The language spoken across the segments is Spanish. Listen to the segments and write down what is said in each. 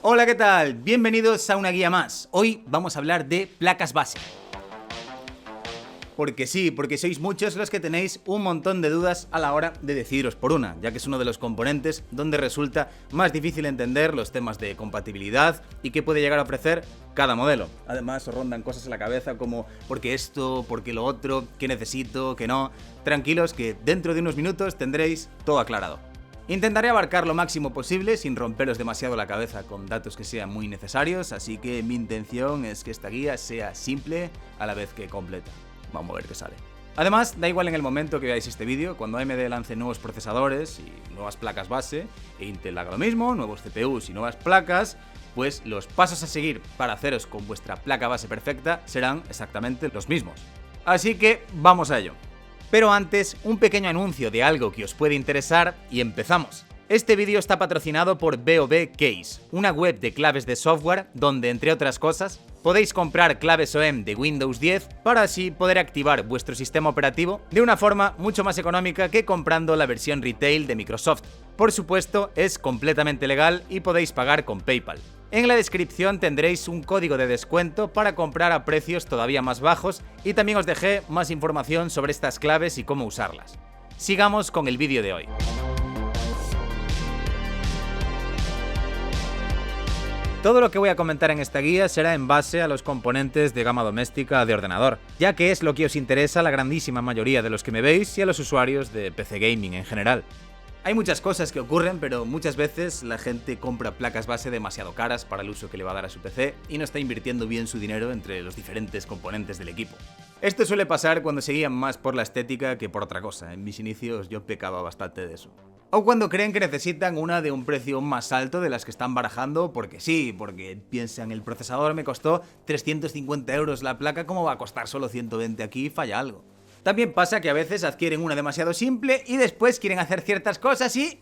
Hola, ¿qué tal? Bienvenidos a una guía más. Hoy vamos a hablar de placas base. Porque sois muchos los que tenéis un montón de dudas a la hora de decidiros por una, ya que es uno de los componentes donde resulta más difícil entender los temas de compatibilidad y qué puede llegar a ofrecer cada modelo. Además, os rondan cosas en la cabeza como ¿por qué esto? ¿Por qué lo otro? ¿Qué necesito? ¿Qué no? Tranquilos que dentro de unos minutos tendréis todo aclarado. Intentaré abarcar lo máximo posible sin romperos demasiado la cabeza con datos que sean muy necesarios, así que mi intención es que esta guía sea simple a la vez que completa. Vamos a ver qué sale. Además, da igual en el momento que veáis este vídeo, cuando AMD lance nuevos procesadores y nuevas placas base, e Intel haga lo mismo, nuevos CPUs y nuevas placas, pues los pasos a seguir para haceros con vuestra placa base perfecta serán exactamente los mismos. Así que vamos a ello. Pero antes, un pequeño anuncio de algo que os puede interesar y empezamos. Este vídeo está patrocinado por BOB Case, una web de claves de software donde, entre otras cosas, podéis comprar claves OEM de Windows 10 para así poder activar vuestro sistema operativo de una forma mucho más económica que comprando la versión retail de Microsoft. Por supuesto, es completamente legal y podéis pagar con PayPal. En la descripción tendréis un código de descuento para comprar a precios todavía más bajos y también os dejé más información sobre estas claves y cómo usarlas. Sigamos con el vídeo de hoy. Todo lo que voy a comentar en esta guía será en base a los componentes de gama doméstica de ordenador, ya que es lo que os interesa a la grandísima mayoría de los que me veis y a los usuarios de PC Gaming en general. Hay muchas cosas que ocurren, pero muchas veces la gente compra placas base demasiado caras para el uso que le va a dar a su PC y no está invirtiendo bien su dinero entre los diferentes componentes del equipo. Esto suele pasar cuando se guían más por la estética que por otra cosa. En mis inicios yo pecaba bastante de eso. O cuando creen que necesitan una de un precio más alto de las que están barajando porque sí, porque piensan el procesador me costó 350 euros la placa, ¿cómo va a costar solo 120 aquí? Falla algo. También pasa que a veces adquieren una demasiado simple y después quieren hacer ciertas cosas y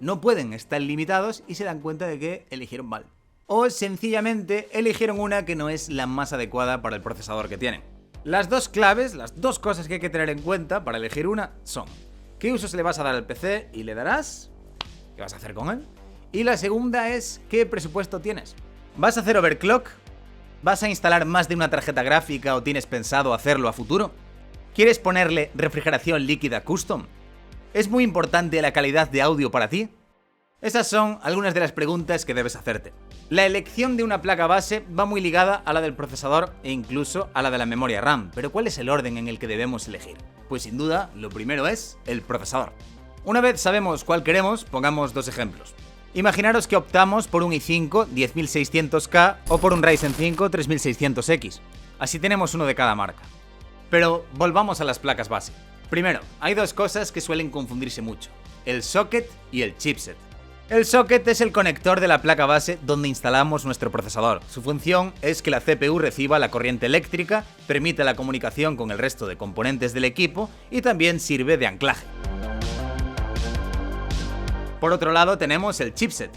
no pueden, están limitados y se dan cuenta de que eligieron mal. O sencillamente eligieron una que no es la más adecuada para el procesador que tienen. Las dos claves, las dos cosas que hay que tener en cuenta para elegir una son: ¿qué usos le vas a dar al PC y le darás? ¿Qué vas a hacer con él? Y la segunda es ¿qué presupuesto tienes? ¿Vas a hacer overclock? ¿Vas a instalar más de una tarjeta gráfica o tienes pensado hacerlo a futuro? ¿Quieres ponerle refrigeración líquida custom? ¿Es muy importante la calidad de audio para ti? Esas son algunas de las preguntas que debes hacerte. La elección de una placa base va muy ligada a la del procesador e incluso a la de la memoria RAM, pero ¿cuál es el orden en el que debemos elegir? Pues sin duda, lo primero es el procesador. Una vez sabemos cuál queremos, pongamos dos ejemplos. Imaginaros que optamos por un i5 10600K o por un Ryzen 5 3600X. Así tenemos uno de cada marca. Pero volvamos a las placas base. Primero, hay dos cosas que suelen confundirse mucho: el socket y el chipset. El socket es el conector de la placa base donde instalamos nuestro procesador. Su función es que la CPU reciba la corriente eléctrica, permite la comunicación con el resto de componentes del equipo y también sirve de anclaje. Por otro lado tenemos el chipset.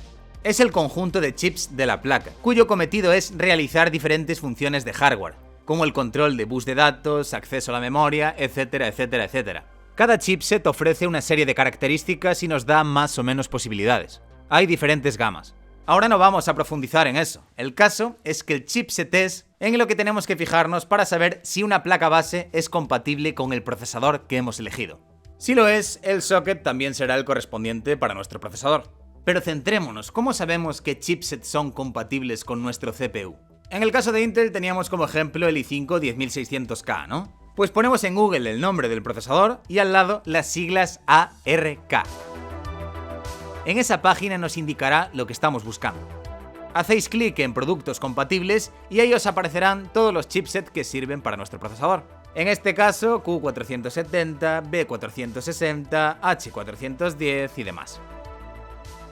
Es el conjunto de chips de la placa, cuyo cometido es realizar diferentes funciones de hardware, como el control de bus de datos, acceso a la memoria, etcétera, etcétera, etcétera. Cada chipset ofrece una serie de características y nos da más o menos posibilidades. Hay diferentes gamas. Ahora no vamos a profundizar en eso. El caso es que el chipset es en lo que tenemos que fijarnos para saber si una placa base es compatible con el procesador que hemos elegido. Si lo es, el socket también será el correspondiente para nuestro procesador. Pero centrémonos, ¿cómo sabemos qué chipsets son compatibles con nuestro CPU? En el caso de Intel teníamos como ejemplo el i5 10600K, ¿no? Pues ponemos en Google el nombre del procesador y al lado las siglas ARK. En esa página nos indicará lo que estamos buscando. Hacéis clic en productos compatibles y ahí os aparecerán todos los chipsets que sirven para nuestro procesador. En este caso Q470, B460, H410 y demás.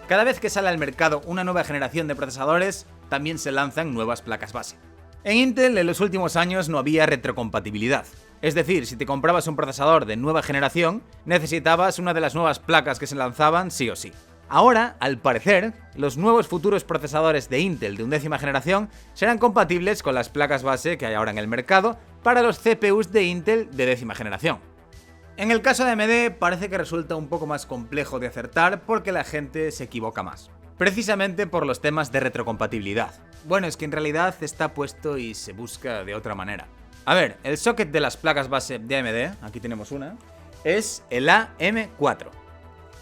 Cada vez que sale al mercado una nueva generación de procesadores, también se lanzan nuevas placas base. En Intel en los últimos años no había retrocompatibilidad. Es decir, si te comprabas un procesador de nueva generación, necesitabas una de las nuevas placas que se lanzaban sí o sí. Ahora, al parecer, los nuevos futuros procesadores de Intel de 11ª generación serán compatibles con las placas base que hay ahora en el mercado para los CPUs de Intel de 10ª generación. En el caso de AMD parece que resulta un poco más complejo de acertar porque la gente se equivoca más. precisamente por los temas de retrocompatibilidad. Bueno, es que en realidad está puesto y se busca de otra manera. A ver, el socket de las placas base de AMD, aquí tenemos una, es el AM4.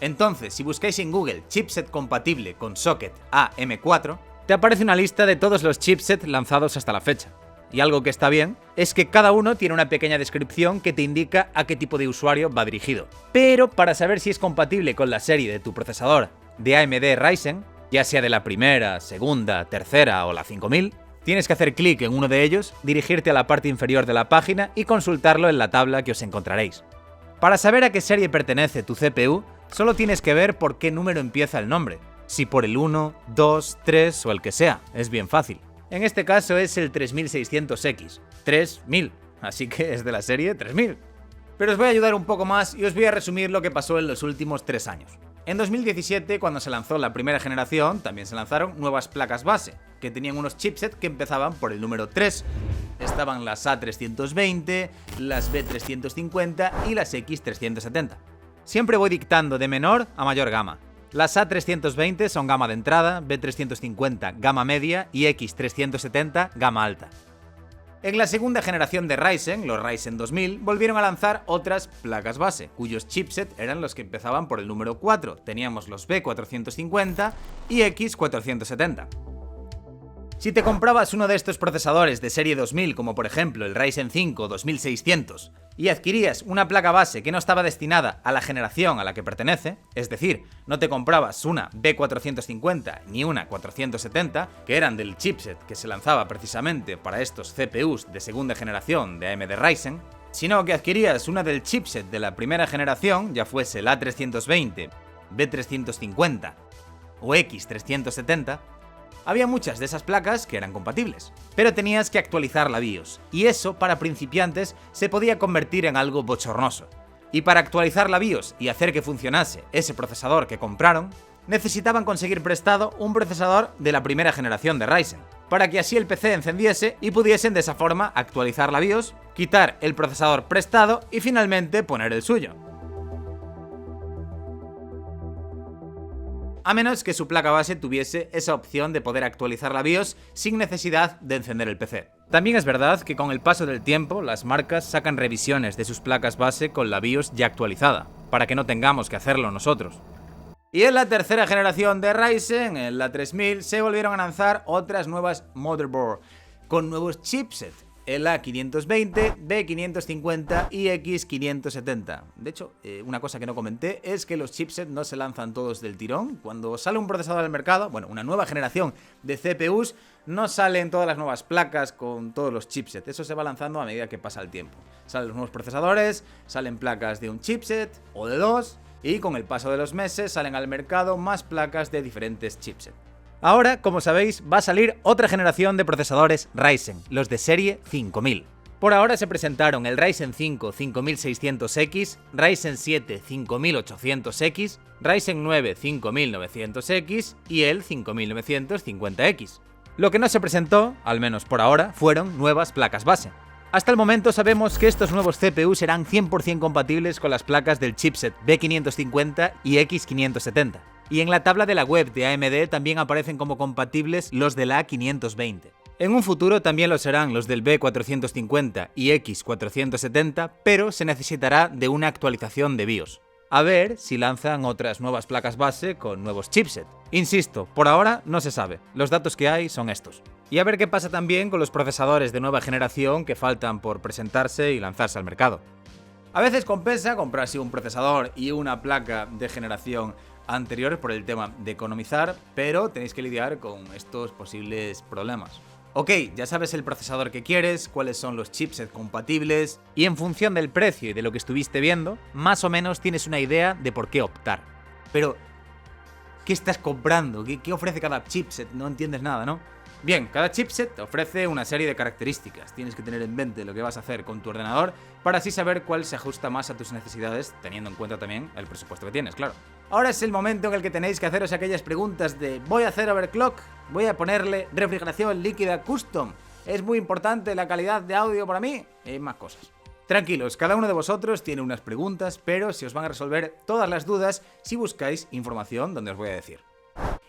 Entonces, si buscáis en Google chipset compatible con socket AM4, te aparece una lista de todos los chipsets lanzados hasta la fecha. Y algo que está bien es que cada uno tiene una pequeña descripción que te indica a qué tipo de usuario va dirigido. Pero para saber si es compatible con la serie de tu procesador de AMD Ryzen, ya sea de la primera, segunda, tercera o la 5000, tienes que hacer clic en uno de ellos, dirigirte a la parte inferior de la página y consultarlo en la tabla que os encontraréis. Para saber a qué serie pertenece tu CPU, solo tienes que ver por qué número empieza el nombre. Si por el 1, 2, 3 o el que sea, es bien fácil. En este caso es el 3600X, 3000, así que es de la serie 3000. Pero os voy a ayudar un poco más y os voy a resumir lo que pasó en los últimos 3 años. En 2017, cuando se lanzó la primera generación, también se lanzaron nuevas placas base, que tenían unos chipsets que empezaban por el número 3. Estaban las A320, las B350 y las X370. Siempre voy dictando de menor a mayor gama. Las A320 son gama de entrada, B350 gama media y X370 gama alta. En la segunda generación de Ryzen, los Ryzen 2000, volvieron a lanzar otras placas base, cuyos chipsets eran los que empezaban por el número 4. Teníamos los B450 y X470. Si te comprabas uno de estos procesadores de serie 2000, como por ejemplo el Ryzen 5 2600, y adquirías una placa base que no estaba destinada a la generación a la que pertenece, es decir, no te comprabas una B450 ni una 470, que eran del chipset que se lanzaba precisamente para estos CPUs de segunda generación de AMD Ryzen, sino que adquirías una del chipset de la primera generación, ya fuese el A320, B350 o X370, había muchas de esas placas que eran compatibles, pero tenías que actualizar la BIOS, y eso para principiantes se podía convertir en algo bochornoso. Y para actualizar la BIOS y hacer que funcionase ese procesador que compraron, necesitaban conseguir prestado un procesador de la primera generación de Ryzen, para que así el PC encendiese y pudiesen de esa forma actualizar la BIOS, quitar el procesador prestado y finalmente poner el suyo. A menos que su placa base tuviese esa opción de poder actualizar la BIOS sin necesidad de encender el PC. También es verdad que con el paso del tiempo las marcas sacan revisiones de sus placas base con la BIOS ya actualizada, para que no tengamos que hacerlo nosotros. Y en la tercera generación de Ryzen, en la 3000, se volvieron a lanzar otras nuevas motherboard con nuevos chipsets. El A520, B550 y X570. De hecho, una cosa que no comenté es que los chipsets no se lanzan todos del tirón. Cuando sale un procesador al mercado, bueno, una nueva generación de CPUs, no salen todas las nuevas placas con todos los chipsets. Eso se va lanzando a medida que pasa el tiempo. Salen los nuevos procesadores, salen placas de un chipset o de dos, y con el paso de los meses salen al mercado más placas de diferentes chipsets. Ahora, como sabéis, va a salir otra generación de procesadores Ryzen, los de serie 5000. Por ahora se presentaron el Ryzen 5 5600X, Ryzen 7 5800X, Ryzen 9 5900X y el 5950X. Lo que no se presentó, al menos por ahora, fueron nuevas placas base. Hasta el momento sabemos que estos nuevos CPU serán 100% compatibles con las placas del chipset B550 y X570. Y en la tabla de la web de AMD también aparecen como compatibles los de la A520. En un futuro también lo serán los del B450 y X470, pero se necesitará de una actualización de BIOS. A ver si lanzan otras nuevas placas base con nuevos chipsets. Insisto, por ahora no se sabe, los datos que hay son estos. Y a ver qué pasa también con los procesadores de nueva generación que faltan por presentarse y lanzarse al mercado. A veces compensa comprarse un procesador y una placa de generación anterior por el tema de economizar, pero tenéis que lidiar con estos posibles problemas. Ok, ya sabes el procesador que quieres, cuáles son los chipsets compatibles, y en función del precio y de lo que estuviste viendo, más o menos tienes una idea de por qué optar. Pero, ¿qué estás comprando? ¿Qué ofrece cada chipset? No entiendes nada, ¿no? Bien, cada chipset te ofrece una serie de características. Tienes que tener en mente lo que vas a hacer con tu ordenador para así saber cuál se ajusta más a tus necesidades, teniendo en cuenta también el presupuesto que tienes, claro. Ahora es el momento en el que tenéis que haceros aquellas preguntas de ¿voy a hacer overclock? ¿Voy a ponerle refrigeración líquida custom? ¿Es muy importante la calidad de audio para mí? Y más cosas. Tranquilos, cada uno de vosotros tiene unas preguntas, pero se os van a resolver todas las dudas si buscáis información donde os voy a decir.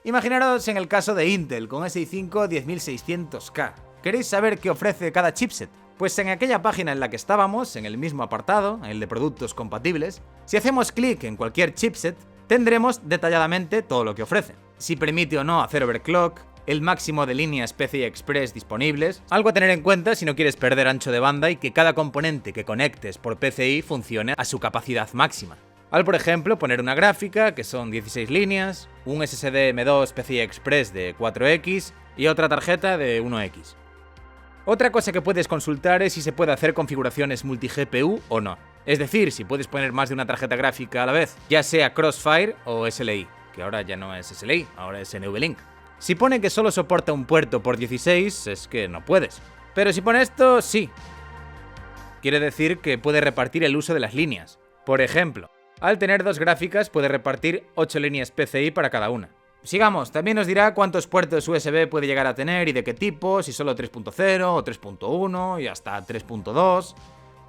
Imaginaros en el caso de Intel con ese i5 10600K. ¿Queréis saber qué ofrece cada chipset? Pues en aquella página en la que estábamos, en el mismo apartado, en el de productos compatibles, si hacemos clic en cualquier chipset, tendremos detalladamente todo lo que ofrece. Si permite o no hacer overclock, el máximo de líneas PCI Express disponibles, algo a tener en cuenta si no quieres perder ancho de banda y que cada componente que conectes por PCI funcione a su capacidad máxima. Al, por ejemplo, poner una gráfica, que son 16 líneas, un SSD M2 PCI Express de 4X y otra tarjeta de 1X. Otra cosa que puedes consultar es si se puede hacer configuraciones multi-GPU o no. Es decir, si puedes poner más de una tarjeta gráfica a la vez, ya sea Crossfire o SLI, que ahora ya no es SLI, ahora es NVLink. Si pone que solo soporta un puerto por 16, es que no puedes. Pero si pone esto, sí. Quiere decir que puede repartir el uso de las líneas. Por ejemplo, al tener dos gráficas puede repartir 8 líneas PCI para cada una. Sigamos, también nos dirá cuántos puertos USB puede llegar a tener y de qué tipo, si solo 3.0 o 3.1 y hasta 3.2,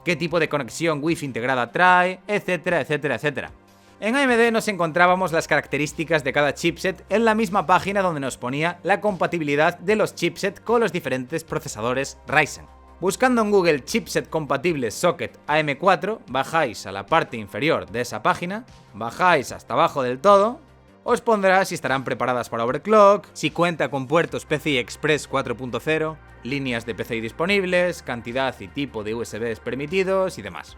qué tipo de conexión Wi-Fi integrada trae, etcétera, etcétera, etcétera. En AMD nos encontrábamos las características de cada chipset en la misma página donde nos ponía la compatibilidad de los chipsets con los diferentes procesadores Ryzen. Buscando en Google chipset compatible socket AM4, bajáis a la parte inferior de esa página, bajáis hasta abajo del todo, os pondrá si estarán preparadas para overclock, si cuenta con puertos PCI Express 4.0, líneas de PCI disponibles, cantidad y tipo de USBs permitidos y demás.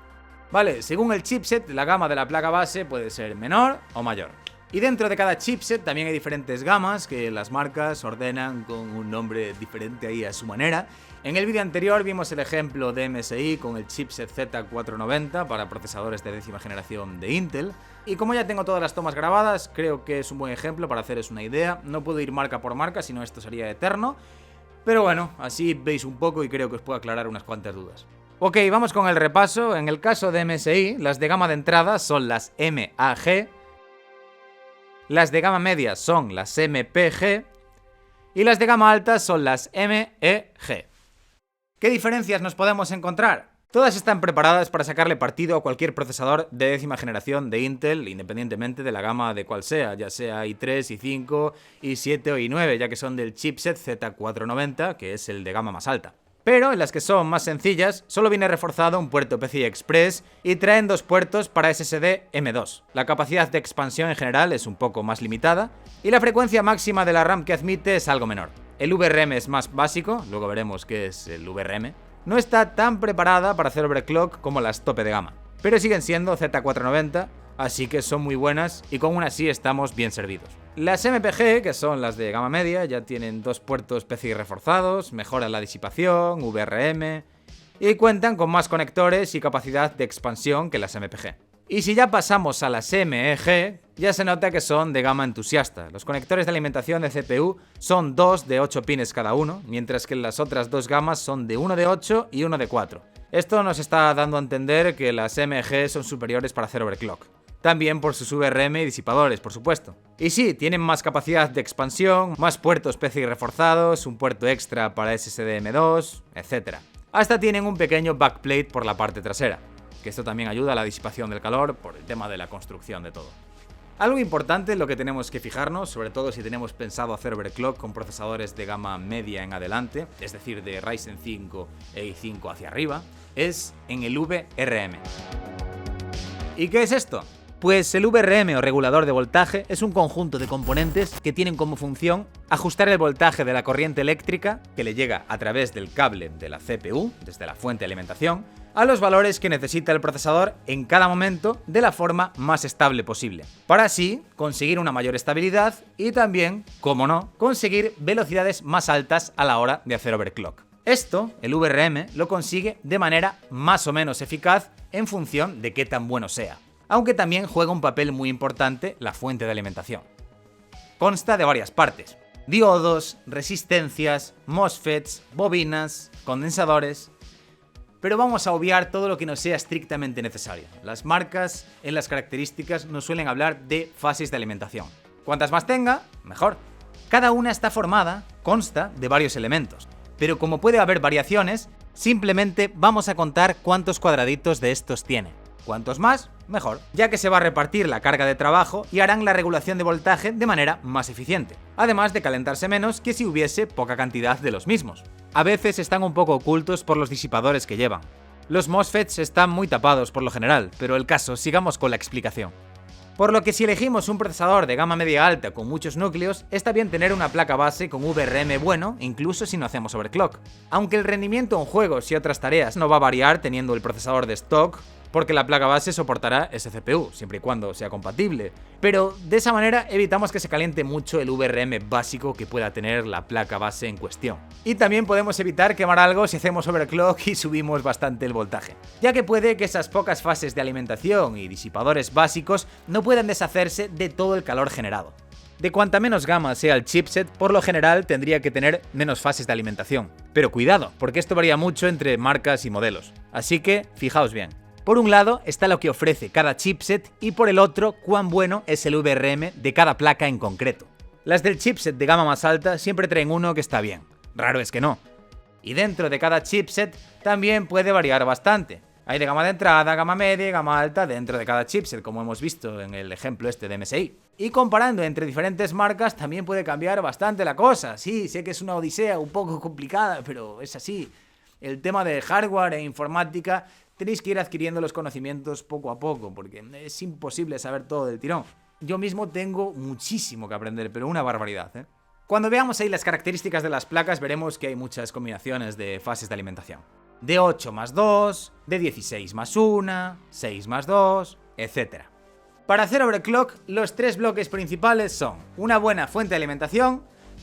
Vale, según el chipset, la gama de la placa base puede ser menor o mayor. Y dentro de cada chipset también hay diferentes gamas que las marcas ordenan con un nombre diferente ahí a su manera. En el vídeo anterior vimos el ejemplo de MSI con el chipset Z490 para procesadores de 10ª generación de Intel. Y como ya tengo todas las tomas grabadas, creo que es un buen ejemplo para haceros una idea. No puedo ir marca por marca, si no esto sería eterno. Pero bueno, así veis un poco y creo que os puedo aclarar unas cuantas dudas. Ok, vamos con el repaso. En el caso de MSI, las de gama de entrada son las MAG, las de gama media son las MPG y las de gama alta son las MEG. ¿Qué diferencias nos podemos encontrar? Todas están preparadas para sacarle partido a cualquier procesador de 10ª generación de Intel, independientemente de la gama de cual sea, ya sea i3, i5, i7 o i9, ya que son del chipset Z490, que es el de gama más alta. Pero en las que son más sencillas, solo viene reforzado un puerto PCI Express y traen dos puertos para SSD M2. La capacidad de expansión en general es un poco más limitada y la frecuencia máxima de la RAM que admite es algo menor. El VRM es más básico, luego veremos qué es el VRM. No está tan preparada para hacer overclock como las tope de gama, pero siguen siendo Z490, así que son muy buenas y con una así estamos bien servidos. Las MPG, que son las de gama media, ya tienen dos puertos PCI reforzados, mejoran la disipación, VRM y cuentan con más conectores y capacidad de expansión que las MPG. Y si ya pasamos a las MEG, ya se nota que son de gama entusiasta. Los conectores de alimentación de CPU son 2 de 8 pines cada uno, mientras que las otras dos gamas son de 1 de 8 y 1 de 4. Esto nos está dando a entender que las MEG son superiores para hacer overclock. También por sus VRM y disipadores, por supuesto. Y sí, tienen más capacidad de expansión, más puertos PCI reforzados, un puerto extra para SSD M2, etc. Hasta tienen un pequeño backplate por la parte trasera, que esto también ayuda a la disipación del calor por el tema de la construcción de todo. Algo importante en lo que tenemos que fijarnos, sobre todo si tenemos pensado hacer overclock con procesadores de gama media en adelante, es decir, de Ryzen 5 e i5 hacia arriba, es en el VRM. ¿Y qué es esto? Pues el VRM o regulador de voltaje es un conjunto de componentes que tienen como función ajustar el voltaje de la corriente eléctrica que le llega a través del cable de la CPU, desde la fuente de alimentación, a los valores que necesita el procesador en cada momento de la forma más estable posible, para así conseguir una mayor estabilidad y también, como no, conseguir velocidades más altas a la hora de hacer overclock. Esto, el VRM, lo consigue de manera más o menos eficaz en función de qué tan bueno sea, aunque también juega un papel muy importante la fuente de alimentación. Consta de varias partes: diodos, resistencias, MOSFETs, bobinas, condensadores. Pero vamos a obviar todo lo que no sea estrictamente necesario. Las marcas en las características nos suelen hablar de fases de alimentación. Cuantas más tenga, mejor. Cada una consta de varios elementos, pero como puede haber variaciones, simplemente vamos a contar cuántos cuadraditos de estos tiene. Cuantos más, mejor, ya que se va a repartir la carga de trabajo y harán la regulación de voltaje de manera más eficiente, además de calentarse menos que si hubiese poca cantidad de los mismos. A veces están un poco ocultos por los disipadores que llevan. Los MOSFETs están muy tapados por lo general, pero el caso, sigamos con la explicación. Por lo que si elegimos un procesador de gama media alta con muchos núcleos, está bien tener una placa base con VRM bueno, incluso si no hacemos overclock. Aunque el rendimiento en juegos y otras tareas no va a variar teniendo el procesador de stock, porque la placa base soportará ese CPU, siempre y cuando sea compatible. Pero de esa manera evitamos que se caliente mucho el VRM básico que pueda tener la placa base en cuestión. Y también podemos evitar quemar algo si hacemos overclock y subimos bastante el voltaje, ya que puede que esas pocas fases de alimentación y disipadores básicos no puedan deshacerse de todo el calor generado. De cuanta menos gama sea el chipset, por lo general tendría que tener menos fases de alimentación. Pero cuidado, porque esto varía mucho entre marcas y modelos. Así que, fijaos bien. Por un lado está lo que ofrece cada chipset y por el otro cuán bueno es el VRM de cada placa en concreto. Las del chipset de gama más alta siempre traen uno que está bien, raro es que no. Y dentro de cada chipset también puede variar bastante. Hay de gama de entrada, gama media y gama alta dentro de cada chipset, como hemos visto en el ejemplo este de MSI. Y comparando entre diferentes marcas también puede cambiar bastante la cosa. Sí, sé que es una odisea un poco complicada, pero es así. El tema de hardware e informática tenéis que ir adquiriendo los conocimientos poco a poco, porque es imposible saber todo del tirón. Yo mismo tengo muchísimo que aprender, pero una barbaridad, ¿eh? Cuando veamos ahí las características de las placas, veremos que hay muchas combinaciones de fases de alimentación. De 8 más 2, de 16 más 1, 6 más 2, etc. Para hacer overclock, los tres bloques principales son una buena fuente de alimentación,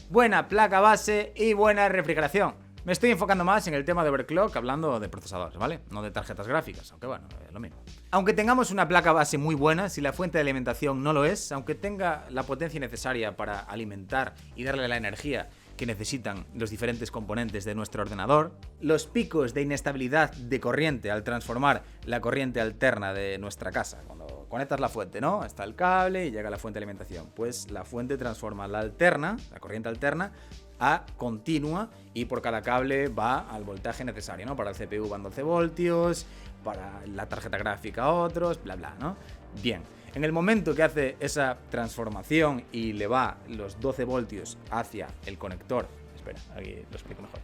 buena placa base y buena refrigeración. Me estoy enfocando más en el tema de overclock hablando de procesadores, ¿vale? No de tarjetas gráficas, aunque bueno, es lo mismo. Aunque tengamos una placa base muy buena, si la fuente de alimentación no lo es, aunque tenga la potencia necesaria para alimentar y darle la energía que necesitan los diferentes componentes de nuestro ordenador, los picos de inestabilidad de corriente al transformar la corriente alterna de nuestra casa, cuando conectas la fuente, ¿no? Está el cable y llega la fuente de alimentación, pues la fuente transforma la corriente alterna, a continua y por cada cable va al voltaje necesario, ¿no? Para el CPU van 12 voltios, para la tarjeta gráfica otros, bla bla, ¿no? Bien, en el momento que hace esa transformación y le va los 12 voltios hacia el conector, espera, aquí lo explico mejor.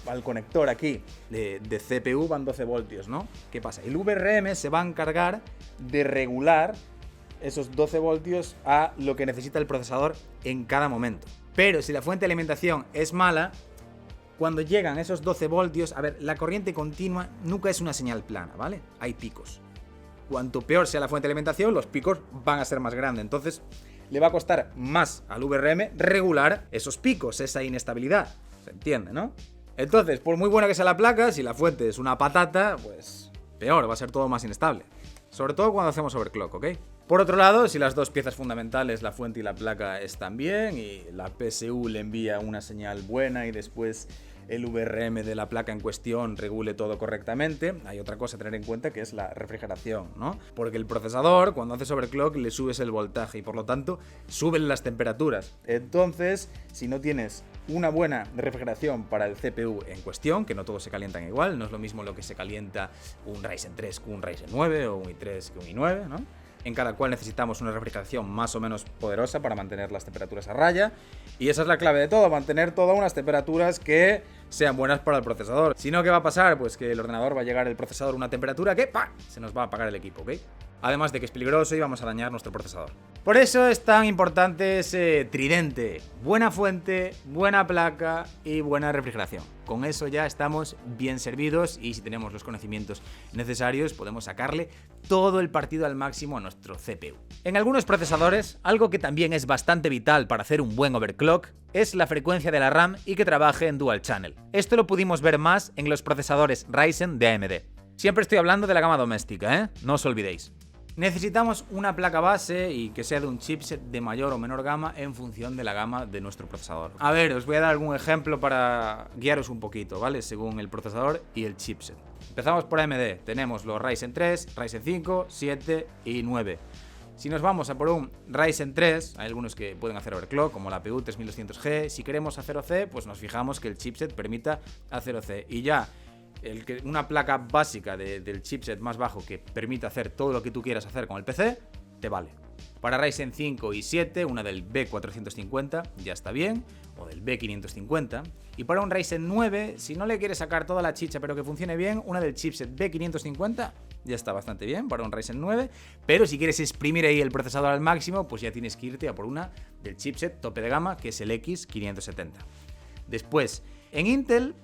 Al conector aquí de CPU van 12 voltios, ¿no? ¿Qué pasa? El VRM se va a encargar de regular esos 12 voltios a lo que necesita el procesador en cada momento. Pero si la fuente de alimentación es mala, cuando llegan esos 12 voltios, a ver, la corriente continua nunca es una señal plana, ¿vale? Hay picos. Cuanto peor sea la fuente de alimentación, los picos van a ser más grandes. Entonces, le va a costar más al VRM regular esos picos, esa inestabilidad. ¿Se entiende, no? Entonces, por muy buena que sea la placa, si la fuente es una patata, pues peor, va a ser todo más inestable. Sobre todo cuando hacemos overclock, ¿ok? Por otro lado, si las dos piezas fundamentales, la fuente y la placa, están bien y la PSU le envía una señal buena y después el VRM de la placa en cuestión regule todo correctamente, hay otra cosa a tener en cuenta que es la refrigeración, ¿no? Porque el procesador, cuando haces overclock, le subes el voltaje y por lo tanto suben las temperaturas. Entonces, si no tienes una buena refrigeración para el CPU en cuestión, que no todos se calientan igual, no es lo mismo lo que se calienta un Ryzen 3 que un Ryzen 9 o un i3 que un i9, ¿no? En cada cual necesitamos una refrigeración más o menos poderosa para mantener las temperaturas a raya. Y esa es la clave de todo, mantener todas unas temperaturas que sean buenas para el procesador. Si no, ¿qué va a pasar? Pues que el ordenador va a llegar el procesador a una temperatura que ¡pah!, se nos va a apagar el equipo, ¿ok? Además de que es peligroso y vamos a dañar nuestro procesador. Por eso es tan importante ese tridente: buena fuente, buena placa y buena refrigeración. Con eso ya estamos bien servidos y si tenemos los conocimientos necesarios podemos sacarle todo el partido al máximo a nuestro CPU. En algunos procesadores, algo que también es bastante vital para hacer un buen overclock es la frecuencia de la RAM y que trabaje en dual channel. Esto lo pudimos ver más en los procesadores Ryzen de AMD. Siempre estoy hablando de la gama doméstica, ¿eh? No os olvidéis. Necesitamos una placa base y que sea de un chipset de mayor o menor gama en función de la gama de nuestro procesador. A ver, os voy a dar algún ejemplo para guiaros un poquito, ¿vale? Según el procesador y el chipset. Empezamos por AMD. Tenemos los Ryzen 3, Ryzen 5, 7 y 9. Si nos vamos a por un Ryzen 3, hay algunos que pueden hacer overclock, como la PU 3200G. Si queremos A0C, pues nos fijamos que el chipset permita A0C. Y ya una placa básica del chipset más bajo que permite hacer todo lo que tú quieras hacer con el PC, te vale. Para Ryzen 5 y 7, una del B450 ya está bien, o del B550. Y para un Ryzen 9, si no le quieres sacar toda la chicha pero que funcione bien, una del chipset B550 ya está bastante bien para un Ryzen 9. Pero si quieres exprimir ahí el procesador al máximo, pues ya tienes que irte a por una del chipset tope de gama, que es el X570. Después, en Intel,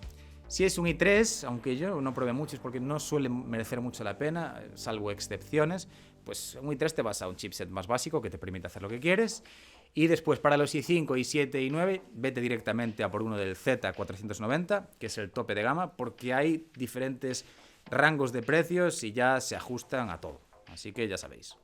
si es un i3, aunque yo no probé muchos porque no suele merecer mucho la pena, salvo excepciones, pues un i3 te vas a un chipset más básico que te permite hacer lo que quieres. Y después para los i5, i7 y 9, vete directamente a por uno del Z490, que es el tope de gama, porque hay diferentes rangos de precios y ya se ajustan a todo. Así que ya sabéis.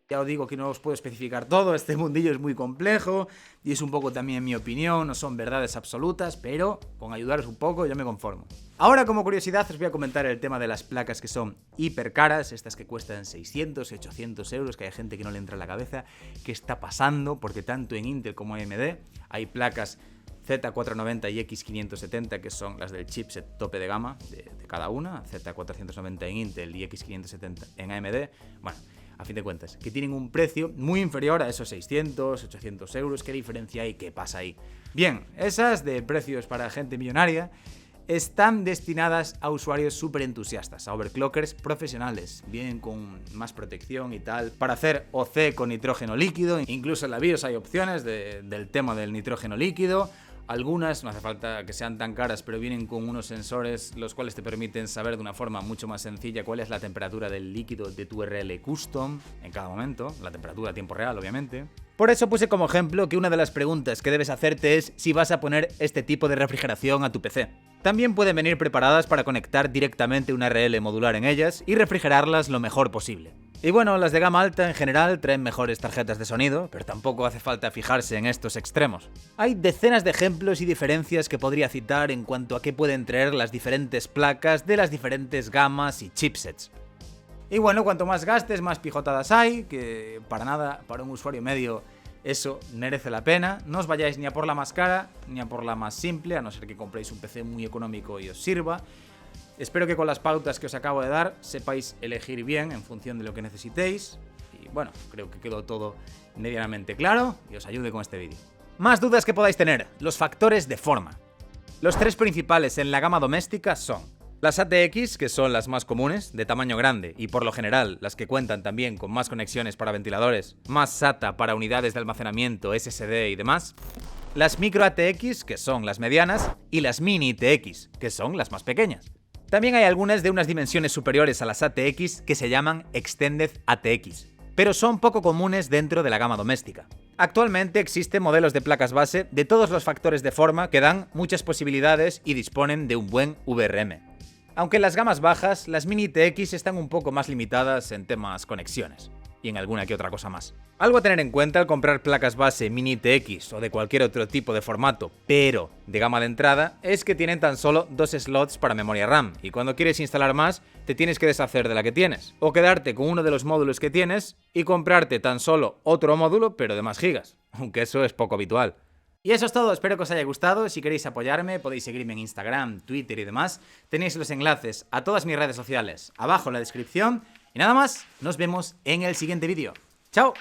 Ya os digo que no os puedo especificar todo, este mundillo es muy complejo y es un poco también mi opinión, no son verdades absolutas, pero con ayudaros un poco yo me conformo. Ahora, como curiosidad, os voy a comentar el tema de las placas que son hiper caras, estas que cuestan 600, 800 euros, que hay gente que no le entra en la cabeza qué está pasando, porque tanto en Intel como en AMD hay placas Z490 y X570, que son las del chipset tope de gama de cada una, Z490 en Intel y X570 en AMD, bueno, a fin de cuentas, que tienen un precio muy inferior a esos 600, 800 euros. ¿Qué diferencia hay? ¿Qué pasa ahí? Bien, esas de precios para gente millonaria están destinadas a usuarios súper entusiastas, a overclockers profesionales, vienen con más protección y tal, para hacer OC con nitrógeno líquido. Incluso en la BIOS hay opciones del tema del nitrógeno líquido. Algunas no hace falta que sean tan caras, pero vienen con unos sensores los cuales te permiten saber de una forma mucho más sencilla cuál es la temperatura del líquido de tu URL custom en cada momento, la temperatura a tiempo real, obviamente. Por eso puse como ejemplo que una de las preguntas que debes hacerte es si vas a poner este tipo de refrigeración a tu PC. También pueden venir preparadas para conectar directamente una URL modular en ellas y refrigerarlas lo mejor posible. Y bueno, las de gama alta en general traen mejores tarjetas de sonido, pero tampoco hace falta fijarse en estos extremos. Hay decenas de ejemplos y diferencias que podría citar en cuanto a qué pueden traer las diferentes placas de las diferentes gamas y chipsets. Y bueno, cuanto más gastes, más pijotadas hay, que para nada, para un usuario medio, eso merece la pena. No os vayáis ni a por la más cara, ni a por la más simple, a no ser que compréis un PC muy económico y os sirva. Espero que con las pautas que os acabo de dar sepáis elegir bien en función de lo que necesitéis. Y bueno, creo que quedó todo medianamente claro y os ayude con este vídeo. Más dudas que podáis tener, los factores de forma. Los tres principales en la gama doméstica son las ATX, que son las más comunes, de tamaño grande y por lo general las que cuentan también con más conexiones para ventiladores, más SATA para unidades de almacenamiento, SSD y demás. Las micro ATX, que son las medianas, y las mini TX, que son las más pequeñas. También hay algunas de unas dimensiones superiores a las ATX que se llaman Extended ATX, pero son poco comunes dentro de la gama doméstica. Actualmente existen modelos de placas base de todos los factores de forma que dan muchas posibilidades y disponen de un buen VRM. Aunque en las gamas bajas, las mini TX están un poco más limitadas en temas conexiones y en alguna que otra cosa más. Algo a tener en cuenta al comprar placas base mini TX o de cualquier otro tipo de formato, pero de gama de entrada, es que tienen tan solo 2 slots para memoria RAM y cuando quieres instalar más, te tienes que deshacer de la que tienes, o quedarte con uno de los módulos que tienes y comprarte tan solo otro módulo pero de más gigas, aunque eso es poco habitual. Y eso es todo, espero que os haya gustado. Si queréis apoyarme, podéis seguirme en Instagram, Twitter y demás. Tenéis los enlaces a todas mis redes sociales abajo en la descripción. Y nada más, nos vemos en el siguiente vídeo. ¡Chao!